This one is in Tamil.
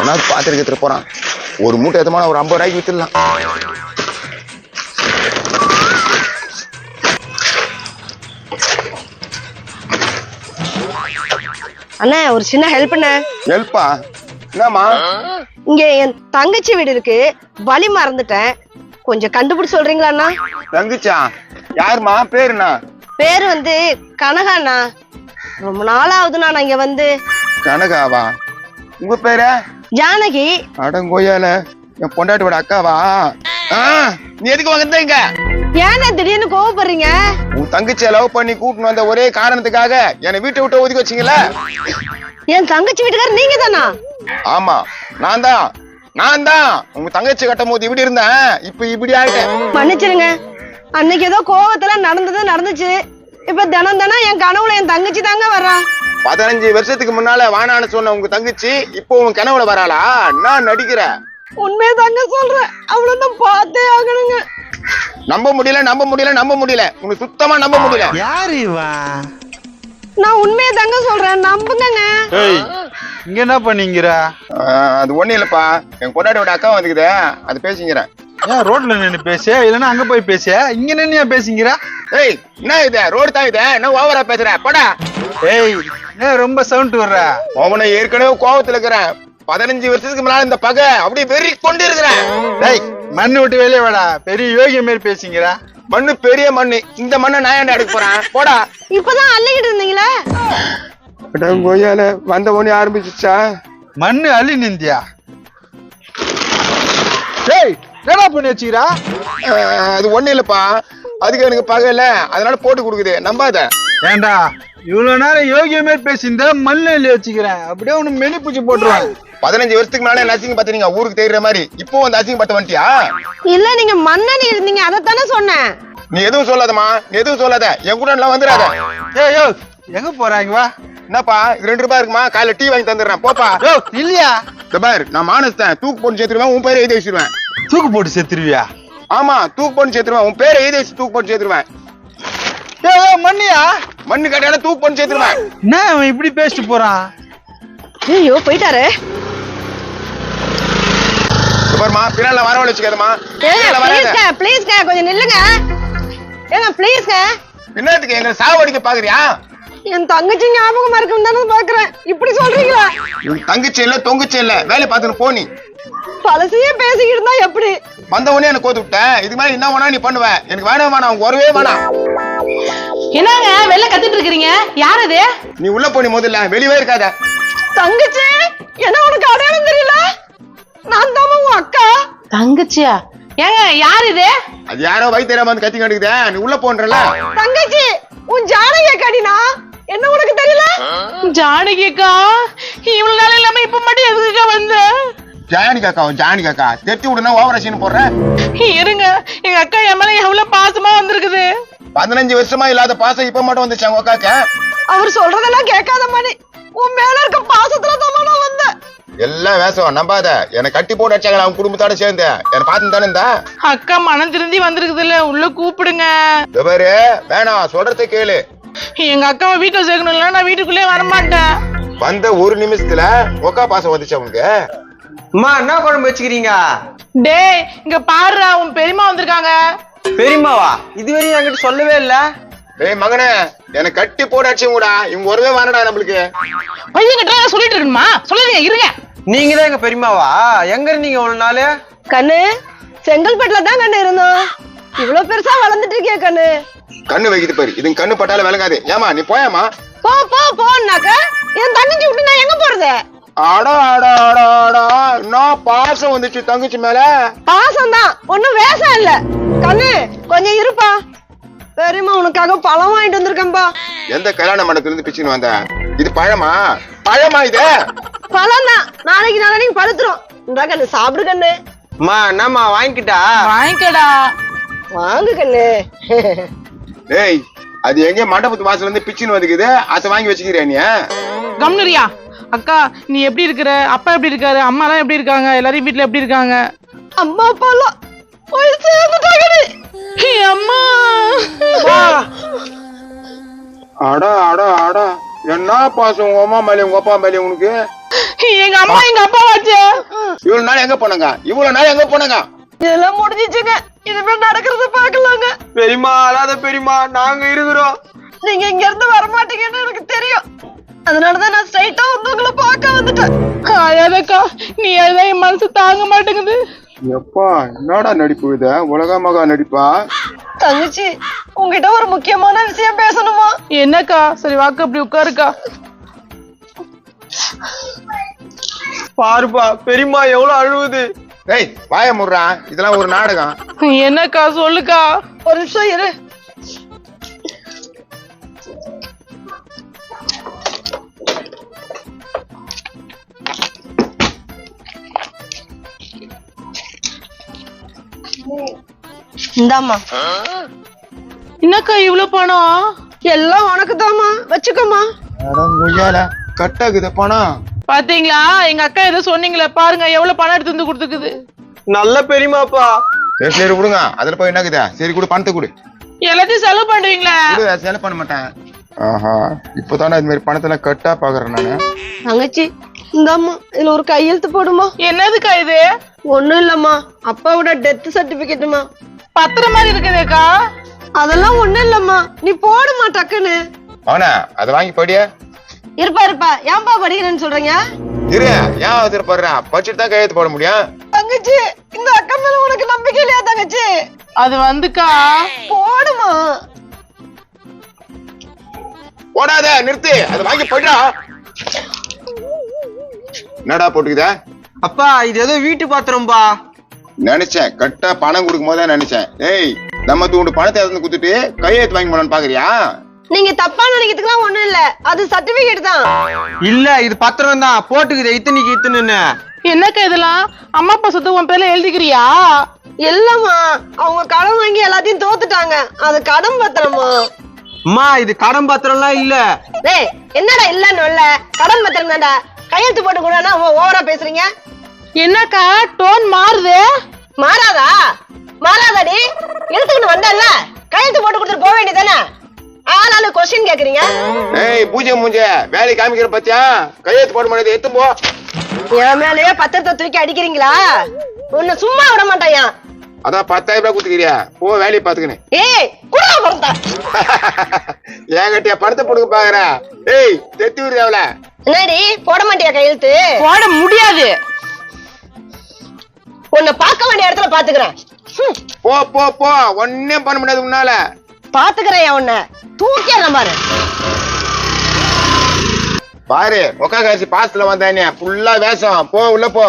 எவனாவது பாத்திரம் எடுத்துட்டு போறான். ஒரு மூட்டை எத்தமான ஒரு 50 ரூபாய்க்கு வித்துடலாம். அண்ணா ஒரு சின்ன ஹெல்ப் அண்ணா. ஹெல்ப்பா? என்னம்மா? இங்க என் தங்கச்சி வீடு இருக்கு, வழி மறந்துட்டேன், கொஞ்சம் கண்டுபிடிச்சு சொல்றீங்களா அண்ணா? தங்கச்சா? யாருமா? பேருண்ணா? பேரு வந்து கனகாண்ணா. ரொம்ப நாளாவதுண்ணா நான் இங்க வந்து. கனகாவா? உங்க பேரு? ஜானகி. அடங்கோயால என் பொண்டாட்டியோட அக்காவா? நீ எதுக்கு வந்த இங்க? ஏன்னா திடீர்னு கோவப்படுறீங்க? உன் தங்கச்சியை லவ் பண்ணி கூட்டின்னு வந்த ஒரே காரணத்துக்காக என்னை வீட்டை விட்டு ஒதுக்கி வச்சீங்கல்ல? என் தங்கச்சி வீட்டுக்காரர் நீங்க தானா? ஆமா, நான் தான். உங்க தங்கச்சி கட்டும் போது இப்படி இருந்தேன், இப்ப இப்படி ஆயிட்டேன். மன்னிச்சிருங்க, அன்னைக்கு ஏதோ கோவத்துல நடந்துச்சு. இப்ப தினம் என் கனவுல என் தங்கச்சி தாங்க வர்றா. 15 வருஷத்துக்கு முன்னால வானான்னு சொன்ன உங்க தங்கச்சி இப்போ உன் கனவுல வராளா? நான் நடிக்கிற? உண்மையை தாங்க சொல்றேன், அவ்வளவுதான், பார்த்தே ஆகணுங்க. நம்ப முடியல. உனக்கு சுத்தமா நம்ப முடியல. யாரு இவா? நான் உண்மையை தாங்க சொல்றேன், நம்புங்க. இங்க என்ன பண்ணீங்கற? அது ஒண்ணு இல்லப்பா, என் பொண்டாட்டியோட அக்கா வந்துக்குதே, அது பேசிக்கிறேன். ஏன் ரோட்ல நின்னு பேச, இல்லன்னா அங்க போய் பேச, இங்க நின்னு பேசிங்கற? ஏய், என்ன இது? ரோடு தான் இது, என்ன ஓவரா பேசுற? போடா. ஏய், என்ன ரொம்ப சவுண்ட் வர்ற? அவனை ஏற்கனவே கோவத்துல இருக்கிறேன். 15 வருஷத்துக்கு முன்னால இந்த பகை அப்படி வெறி கொண்டு இருக்கிறேன். டேய், மண்ணு விட்டு வெளியே வாடா, பெரிய யோகிய மாதிரி பேசிங்கற. மண்ணு பெரிய மண்ணு, இந்த மண்ணை நான் என்ன எடுக்க போறேன்? போடா. இப்பதான் அள்ளிக்கிட்டு இருந்தீங்களா? கோயால வந்த உடனே ஆரம்பிச்சுச்சா? மண்ணு அள்ளி நிந்தியா? டேய், என்னடா பண்ணி வச்சுக்கிறா? அது ஒண்ணு இல்லப்பா, அதுக்கு எனக்கு பகை இல்ல, அதனால போட்டு கொடுக்குது, நம்பாத. ஏண்டா இவ்வளவு நேரம் யோகிய மாதிரி பேசியிருந்த மண்ணு அள்ளி வச்சுக்கிறேன், அப்படியே உனக்கு மெனி பூச்சி போட்டுருவாங்க. 15 வருஷத்துக்கு முன்னால என்ன அசிங்க பாத்தீங்க, ஊருக்கு தெரியுற மாதிரி. இப்போ வந்து அசிங்க பத்த வந்துட்டியா? இல்ல, நீங்க மண்ணனி இருந்தீங்க, அதத்தானே சொன்னேன். நீ எதுவும் சொல்லாதமா, என் கூட எல்லாம் வந்துடாத. ஏய், எங்க போறாங்க? வா. என்னப்பா, 2 ரூபாய் இருக்குமா? காலைல டீ வாங்கி தந்துடுறேன், போப்பா. இல்லையா? பாரு, நான் மானஸ்தேன், தூக்கு போட்டு சேர்த்துருவேன், உன் பேரை எழுதி வச்சிருவேன். தூக்கு போட்டு சேர்த்துருவியா? ஆமா, தூக்கு போட்டு சேர்த்துருவேன், உன் பேரை எழுதி வச்சு தூக்கு போட்டு சேர்த்துருவேன். மண்ணியா? மண்ணு கட்டால தூக்கு போட்டு சேர்த்துருவேன். என்ன அவன் இப்படி பேசிட்டு போறான்? ஐயோ, போயிட்டாரு. பாருமா, பின்னால வரவழ வச்சுக்காதமா. ப்ளீஸ்ங்க, கொஞ்சம் நில்லுங்க. ஏங்க ப்ளீஸ்ங்க. என்னத்துக்கு எங்க சாவடிக்க பாக்குறியா? என் தங்கச்சி ஞாபகமா இருக்குன்னு தானே பாக்குறேன், இப்படி சொல்றீங்களா? உன் தங்கச்சி இல்ல, தொங்குச்சி இல்ல, வேலை பார்த்துன்னு போனி. பழசையே பேசிக்கிட்டு இருந்தா எப்படி? வந்த உடனே எனக்கு கோத்து விட்ட, இதுக்கு மேல என்ன வேணா நீ பண்ணுவ. எனக்கு வேணாம், உங்க வரவே வேணாம். என்னங்க வெளில கத்திட்டு இருக்கீங்க? யார் அது? நீ உள்ள போனி, முதல்ல வெளியவே இருக்காத. தங்கச்சி, என்ன உனக்கு அடையாளம் தெரியல? நான் தான் உன் அக்கா. தங்கச்சியா? ஏங்க யார் இது? அது யாரோ வயிற்றுல வந்து கத்தி கட்டுக்குதே, நீ உள்ள போன்றல. தங்கச்சி, உன் ஜானகி அக்காடினா, என்ன உனக்கு தெரியல? ஜானகிக்கா? இவ்வளவு நாள் இல்லாம இப்ப மட்டும் எதுக்குக்கா வந்த? ஜானகி அக்கா தெத்தி விடுனா ஓவரா சீன் போடுற. இருங்க, எங்க அக்கா என் மேல எவ்வளவு பாசமா வந்திருக்குது. 15 வருஷமா இல்லாத பாசம் இப்ப மட்டும் வந்துச்சு அவங்க அக்காக்க. அவர் சொல்றதெல்லாம் கேட்காத மாதிரி, உன் மேல இருக்க பாசத்துல தான் நான் வந்தேன். எல்லாம் வேசம், நம்பாத. என்னை கட்டி போட்டு அடிச்சாங்க அவங்க குடும்பத்தோட சேர்ந்து. என்ன பார்த்து தானே இருந்தா? அக்கா மனம் திருந்தி வந்திருக்குதுல்ல, உள்ள கூப்பிடுங்க. பாரு, வேணாம், சொல்றதை கேளு. எங்க அக்காவை வீட்டுல சேர்க்கணும்ல, நான் வீட்டுக்குள்ளே வரமாட்டேன். வந்த ஒரு நிமிஷத்துல ஒக்கா பாசம் வந்துச்சு அவங்க. அம்மா, என்ன குழம்பு வச்சுக்கிறீங்க? டேய், இங்க பாருடா, உன் பெரியம்மா வந்திருக்காங்க. பெரியம்மாவா? இதுவரையும் என்கிட்ட சொல்லவே இல்ல. டேய் மகனே, என்னை கட்டி போட்டு அடிச்சுங்கடா, இவங்க ஒருவே வேணடா நம்மளுக்கு. பையன்கிட்ட சொல்லிட்டு இருக்கணுமா? சொல்லுங்க, இருங்க. நீங்க தான் எங்க பெரியம்மாவா? எங்க இருந்தீங்க ஒரு நாள்? கண்ணு, செங்கல்பட்டுல தான் கண்ணு இருந்தோம். இவ்வளவு பெருசா வளர்ந்துட்டு இருக்கிய கண்ணு. கண்ணு வைக்குது பாரு, இது கண்ணு பட்டால விளங்காது. ஏமா நீ போயாமா? போனாக்க என் தங்கச்சி விட்டு நான் எங்க போறது? நான் பாசம் வந்துச்சு தங்கச்சி மேல. பாசம் தான், ஒண்ணும் வேஷம் இல்ல. கண்ணு கொஞ்சம் இருப்பா, பெரியம்மா உனக்காக பழம் வாங்கிட்டு வந்திருக்கேன்பா. எந்த கல்யாண மண்டபத்துல இருந்து பிச்சுன்னு வந்த? இது பழமா இது? பழம் தான், நாளைக்கு பழுத்துரும். இந்த கண்ணு சாப்பிடு கண்ணு. அம்மா, என்னம்மா வாங்கிக்கிட்டா? வாங்கிக்கடா. வாங்கு கண்ணு. டேய், அது எங்க மண்டபத்து வாசல்ல இருந்து பிச்சுன்னு வந்துக்குது, அதை வாங்கி வச்சுக்கிறியா நீ? கம்னரியா? அக்கா, நீ எப்படி இருக்கிற? அப்பா எப்படி இருக்காரு? அம்மா எல்லாம் எப்படி இருக்காங்க? எல்லாரும் வீட்டுல எப்படி இருக்காங்க? அம்மா அப்பா எல்லாம் போய் சேர்ந்துட்டாங்கடி. அம்மா, என்ன பாசம் உங்க அம்மா மேல உங்க அப்பா மேல உனக்கு? எங்க அம்மா எங்க அப்பா வாச்சு. இவ்வளவு நாள் எங்க போனாங்க? இவ்வளவு நாள் எங்க போனாங்க? இதெல்லாம் முடிஞ்சிச்சுங்க. இனிமே நடக்கிறத பாக்கலாங்க. பெரியம்மா அழாத பெரியம்மா, நாங்க இருக்கிறோம். நீங்க இங்க இருந்து வர மாட்டீங்கன்னு எனக்கு தெரியும். அதனாலதான் நான் ஸ்ட்ரைட்டா வந்து உங்களை பார்க்க வந்துட்டேன். அழாதக்கா, நீ அழுதான் என் மனசு தாங்க மாட்டேங்குது. எப்பா என்னடா நடிப்பு இது? உலக மகா நடிப்பா? தங்கச்சி, உங்ககிட்ட ஒரு முக்கியமான விஷயம் பேசணுமா? என்னக்கா? சரி வாக்கு, அப்படி உட்காருக்கா. பாருப்பா பெரியம்மா எவ்வளவு அழுவுது. ஏய் வாய முடுறா, இதெல்லாம் ஒரு நாடகம். என்னக்கா சொல்லுக்கா. ஒரு நிமிஷம் இரு. இந்தாம்மா. என்னக்கா இவ்வளவு பணம்? எல்லாம் உனக்குதாம்மா, வச்சுக்கோமா. கட்டாக்குது பணம். பாத்தீங்களா, எங்க அக்கா ஏதோ சொன்னீங்களே, பாருங்க எவ்வளவு பணம் எடுத்து வந்து கொடுத்துக்குது. நல்ல பெரியமாப்பா. சரி விடுங்க, அதுல போய் என்னக்குதா? சரி கொடு, பணத்தை கொடு. எல்லாத்தையும் செலவு பண்ணுவீங்களா? செலவு பண்ண மாட்டேன். ஆஹா, இப்பதானே இது மாதிரி பணத்தெல்லாம் கட்டா பாக்குறேன் நானு. தங்கச்சி, இந்தாம்மா, இதுல ஒரு கையெழுத்து போடுமா. என்னதுக்கா இது? ஒண்ணும் இல்லம்மா, அப்பாவோட டெத் சர்டிபிகேட்டுமா. பத்திரம் மாதிரி இருக்குதேக்கா. அதெல்லாம் ஒண்ணும் இல்லம்மா, நீ போடுமா டக்குன்னு. அவனா அதை வாங்கி படியா? இருப்பா, ஏன்பா படிக்கிறேன்னு சொல்றீங்க? இரு, ஏன் அவசரப்படுறா? படிச்சுட்டு தான் கையெழுத்து போட முடியும். தங்கச்சி, இந்த அக்கா மேல உனக்கு நம்பிக்கை இல்லையா தங்கச்சி? அது வந்துக்கா. போடுமா. போடாத, நிறுத்து, அதை வாங்கி போயிடா. என்னடா போட்டுக்குதா? அப்பா இது ஏதோ வீட்டு பாத்திரம்பா. நினைச்சேன், கட்டா பணம் கொடுக்கும் போதே நினைச்சேன். ஏய், நம்ம தூண்டு பணத்தை எடுத்து குடுத்துட்டு கையெழுத்து வாங்கி போலான்னு பாக்குறியா? நீங்க தப்பா நினைக்கிறதுக்குலாம் ஒண்ணும் இல்ல, அது சர்டிபிகேட் தான். இல்ல இது பத்திரம் தான், போட்டுக்குது இத்தனைக்கு இத்தனைன்னு. என்னக்கா இதெல்லாம்? அம்மா அப்பா சொத்து உன் பேர்ல எழுதிக்கிறியா? இல்லம்மா, அவங்க கடன் வாங்கி எல்லாத்தையும் தோத்துட்டாங்க, அது கடன் பத்திரமா. அம்மா இது கடன் பத்திரம்லாம் இல்ல. டேய், என்னடா இல்லன்னு இல்ல, கடன் பத்திரம் தான்டா. கையெழுத்து போட்டு கூடனா ஓவரா பேசுறீங்க. என்னக்கா டோன் மாறுது? மாறாதாடி, எழுத்துக்கிட்டு வந்தல்ல, கையெழுத்து போட்டு கொடுத்துட்டு போக வேண்டியதானே. ஆளாளு கொஸ்டின் கேக்குறீங்க. ஏய் பூஜை மூஞ்ச வேலை காமிக்கிற பத்தியா? கையெழுத்து போட முடியாது, எத்து போ. என் மேலயே பத்திரத்தை தூக்கி அடிக்கிறீங்களா? உன்னை சும்மா விட மாட்டாயா. அதான் 10,000 ரூபாய் குடுத்துக்கிறியா? போ வேலையை பாத்துக்கணும். ஏய் குடா பறந்தா. ஏங்கட்டியா பணத்தை போடுக்க பாக்குற? ஏய் தெத்தி விடுறாவல. என்னடி போட மாட்டியா கையெழுத்து? போட முடியாது. உன்னை பார்க்க வேண்டிய இடத்துல பாத்துக்கிறேன். போ போ போ, ஒன்னும் பண்ண முடியாது உன்னால. பாத்துக்கிறேன் உன்னை, தூக்கிடுறேன் பாரு. பாரு, ஒக்கா காசி பாசத்துல வந்தானே ஃபுல்லா வேஷம். போ உள்ள போ.